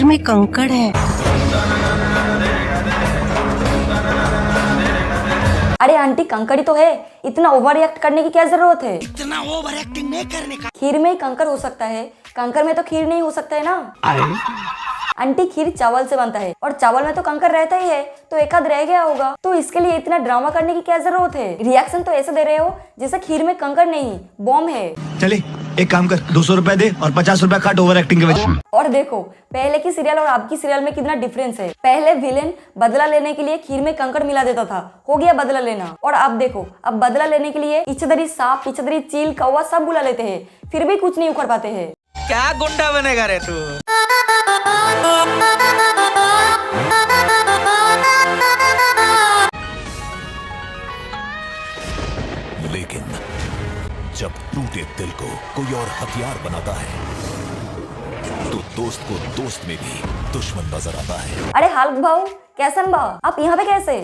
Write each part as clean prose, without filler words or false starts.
खीर में कंकड़ है। अरे आंटी कंकड़ी तो है, इतना ओवर रिएक्ट करने की क्या जरूरत है? इतना ओवर एक्टिंग नहीं करने का। खीर में ही कंकर हो सकता है, कंकर में तो खीर नहीं हो सकता है ना। आंटी खीर चावल से बनता है और चावल में तो कंकर रहता ही है, तो एक आध रह गया होगा, तो इसके लिए इतना ड्रामा करने की क्या जरूरत है? रिएक्शन तो ऐसे दे रहे हो जैसे खीर में कंकर नहीं बॉम्ब है। चले एक काम कर, 200 रुपए दे और 50 रुपए काट ओवर एक्टिंग के वजह। और देखो पहले की सीरियल और अब की सीरियल में कितना डिफरेंस है। पहले विलेन बदला लेने के लिए खीर में कंकड़ मिला देता था, हो गया बदला लेना। और अब देखो, अब बदला लेने के लिए इच्छाधारी सांप, इच्छाधारी चील, कौवा सब बुला लेते हैं, फिर भी कुछ नहीं उखड़ पाते हैं। क्या गुंडा बनेगा रे तू? लेकिन जब टूटे दिल को कोई और हथियार बनाता है तो दोस्त को दोस्त में भी दुश्मन नजर आता है। अरे हाल्क भाऊ, कैसन बा आप यहाँ पे कैसे?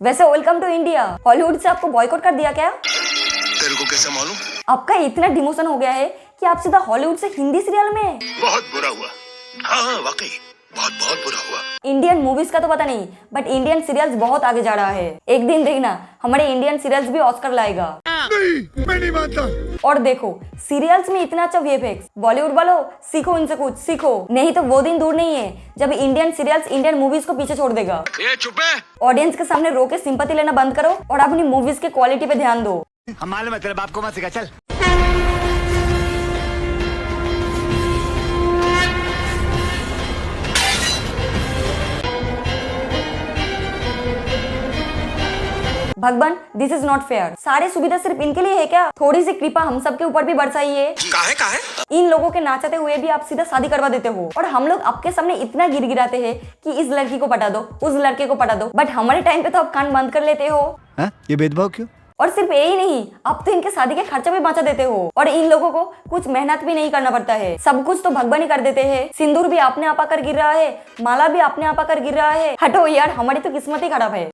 वैसे वेलकम टू इंडिया। हॉलीवुड से आपको बॉयकॉट कर दिया क्या? तेरे को कैसे मालूम? आपका इतना डिमोशन हो गया है कि आप सीधा हॉलीवुड से हिंदी सीरियल में। बहुत बुरा हुआ। हाँ वाकई बहुत बहुत बुरा हुआ। इंडियन मूवीज का तो पता नहीं, बट इंडियन सीरियल्स बहुत आगे जा रहा है। एक दिन देखना हमारे इंडियन सीरियल्स भी ऑस्कर लाएगा। नहीं, मैं नहीं मानता। और देखो सीरियल्स में इतना अच्छा वीएफएक्स, बॉलीवुड वालों सीखो इनसे, कुछ सीखो, नहीं तो वो दिन दूर नहीं है जब इंडियन सीरियल्स इंडियन मूवीज को पीछे छोड़ देगा। ये चुप है। ऑडियंस के सामने रो के सिंपैथी लेना बंद करो और अपनी मूवीज के क्वालिटी पे ध्यान दो। हम मालूम है तेरे बाप को मत सिखा, चल। भगवान दिस इज नॉट फेयर। सारी सुविधा सिर्फ इनके लिए है क्या? थोड़ी सी कृपा हम सब के ऊपर भी बरसाइए। काहे? इन लोगों के नाचते हुए भी आप सीधा शादी करवा देते हो और हम लोग आपके सामने इतना गिड़गिड़ाते हैं कि इस लड़की को पटा दो, उस लड़के को पटा दो, बट हमारे टाइम पे तो आप कान बंद कर लेते हो। ये भेदभाव क्यों? और सिर्फ यही नहीं, अब तो इनके शादी के खर्चा भी बचा देते हो और इन लोगों को कुछ मेहनत भी नहीं करना पड़ता है, सब कुछ तो भगवान ही कर देते हैं। सिंदूर भी आपने आपा कर गिर रहा है, माला भी आपने आपा कर गिर रहा है। हटो यार, हमारी तो किस्मत ही खराब है।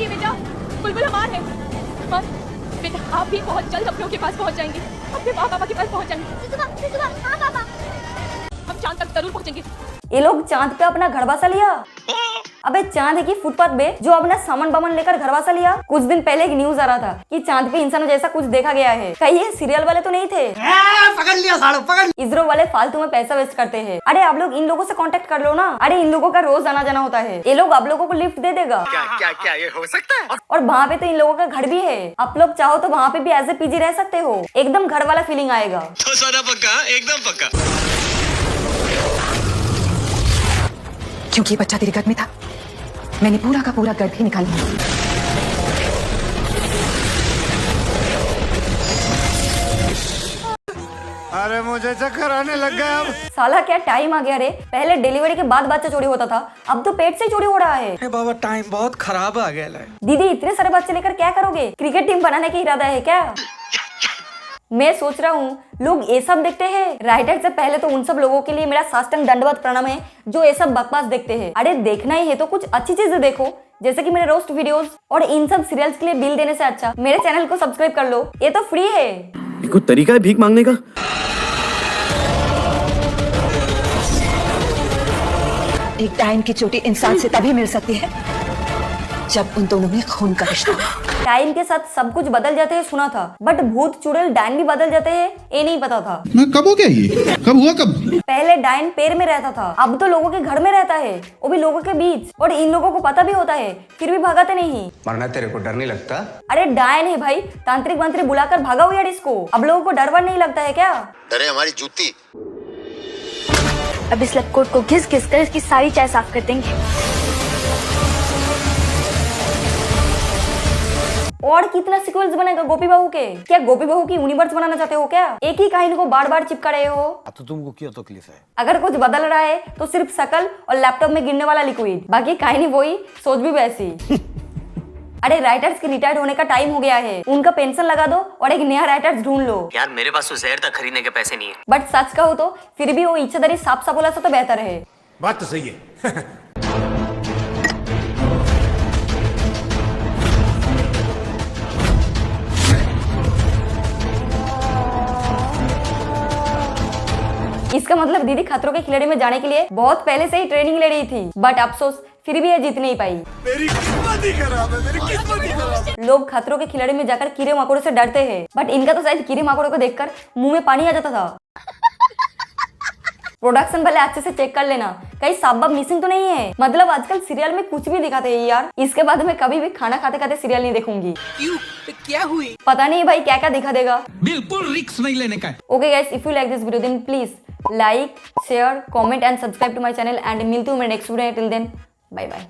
बेटा बुलबुल हमार है। और बेटा आप भी बहुत जल्द अपनों के पास पहुंच जाएंगे, अपने माँ पापा के पास पहुंच जाएंगे। हाँ पापा, हम चांद तक जरूर पहुंचेंगे। ये लोग चांद पे अपना घर बसा लिया। अबे चांद है कि फुटपाथ पे जो अपना सामान बामन लेकर घर बसा लिया? कुछ दिन पहले एक न्यूज आ रहा था कि चांद पे इंसानों जैसा कुछ देखा गया है। कहीं ये सीरियल वाले तो नहीं थे? पकड़ लिया सालो, पकड़। इसरो वाले फालतू में पैसा वेस्ट करते हैं। अरे आप लोग इन लोगों से कांटेक्ट कर लो ना। अरे इन लोगों का रोज आना जाना होता है, ये लोग आप लोगों को लिफ्ट दे देगा। क्या ये हो सकता है? और वहाँ पे तो इन लोगों का घर भी है, आप लोग चाहो तो वहाँ पे भी एज ए पीजी रह सकते हो, एकदम घर वाला फीलिंग आएगा। तो सादा पक्का, एकदम पक्का। क्योंकि बच्चा तेरे गर्भ में था, मैंने पूरा का पूरा गर्भ ही निकाल लिया। अरे मुझे चक्कर आने लग गया अब। साला क्या टाइम आ गया रे। पहले डिलीवरी के बाद बच्चा चोरी होता था, अब तो पेट से चोरी हो रहा है। अरे बाबा टाइम बहुत खराब आ गया। दीदी इतने सारे बच्चे लेकर क्या करोगे? क्रिकेट टीम बनाने का इरादा है क्या? मैं सोच रहा हूँ लोग ये सब देखते हैं। राइटर से पहले तो उन सब लोगों के लिए मेरा साष्टांग दंडवत प्रणाम है जो ये सब बकवास देखते हैं। अरे देखना ही है तो कुछ अच्छी चीजें देखो, जैसे कि मेरे रोस्ट वीडियोस। और इन सब सीरियल्स के लिए बिल देने से अच्छा मेरे चैनल को सब्सक्राइब कर लो, ये तो फ्री है। कोई तरीका है भीख मांगने का? एक डायन की चोटी इंसान से तभी मिल सकती है जब उन दोनों में खून का रिश्ता हो। टाइम के साथ सब कुछ बदल जाते हैं सुना था, बट भूत चुड़ैल डायन भी बदल जाते हैं ये नहीं पता था। मैं कब हो गया ये? कब हुआ कब? पहले डायन पेड़ में रहता था, अब तो लोगों के घर में रहता है, वो भी लोगों के बीच। और इन लोगों को पता भी होता है फिर भी भगाते नहीं। मरना तेरे को डर नहीं लगता? अरे डायन है भाई, तांत्रिक मंत्री बुलाकर भगाओ यार इसको। अब लोगों को डर वर नहीं लगता है क्या? डरे हमारी जूती। अब इस लपकोट को घिस घिस कर इसकी सारी चाय साफ कर देंगे। और कितना सीक्वल्स बनेगा गोपी बहू के? क्या गोपी बहू की यूनिवर्स बनाना चाहते हो क्या? एक ही कहानी को बार बार चिपका रहे हो। तो तुमको क्या तकलीफ है? अगर कुछ बदल रहा है तो सिर्फ शकल और लैपटॉप में गिरने वाला लिक्विड, बाकी कहानी वही, सोच भी वैसी। अरे राइटर्स के रिटायर्ड होने का टाइम हो गया है, उनका पेंशन लगा दो और एक नया राइटर्स ढूंढ लो। यार मेरे पास तो जहर तक खरीदने के पैसे नहीं है। बट सच कहो तो फिर भी वो इच्छाधारी सांप सापोला से तो बेहतर है। बात तो सही है। इसका मतलब दीदी खतरों के खिलाड़ी में जाने के लिए बहुत पहले से ही ट्रेनिंग ले रही थी, बट अफसोस फिर भी ये जीत नहीं पाई। मेरी किस्मत ही खराब है, मेरी किस्मत ही खराब है। लोग खतरों के खिलाड़ी में जाकर कीड़े मकोड़ों से डरते हैं, बट इनका तो शायद कीड़े मकोड़ों को देखकर मुंह में पानी आ जाता था। प्रोडक्शन पहले अच्छे से चेक कर लेना, कहीं सांप मिसिंग तो नहीं है। मतलब आजकल सीरियल में कुछ भी दिखाते हैं यार। इसके बाद मैं कभी भी खाना खाते खाते सीरियल नहीं देखूंगी। क्यों? क्या हुई? पता नहीं भाई क्या क्या दिखा देगा। बिल्कुल रिस्क नहीं लेने का। Okay guys, if you like this video then please like, share, comment and subscribe to my channel and मिलती हूँ मैं next video. Till then bye bye.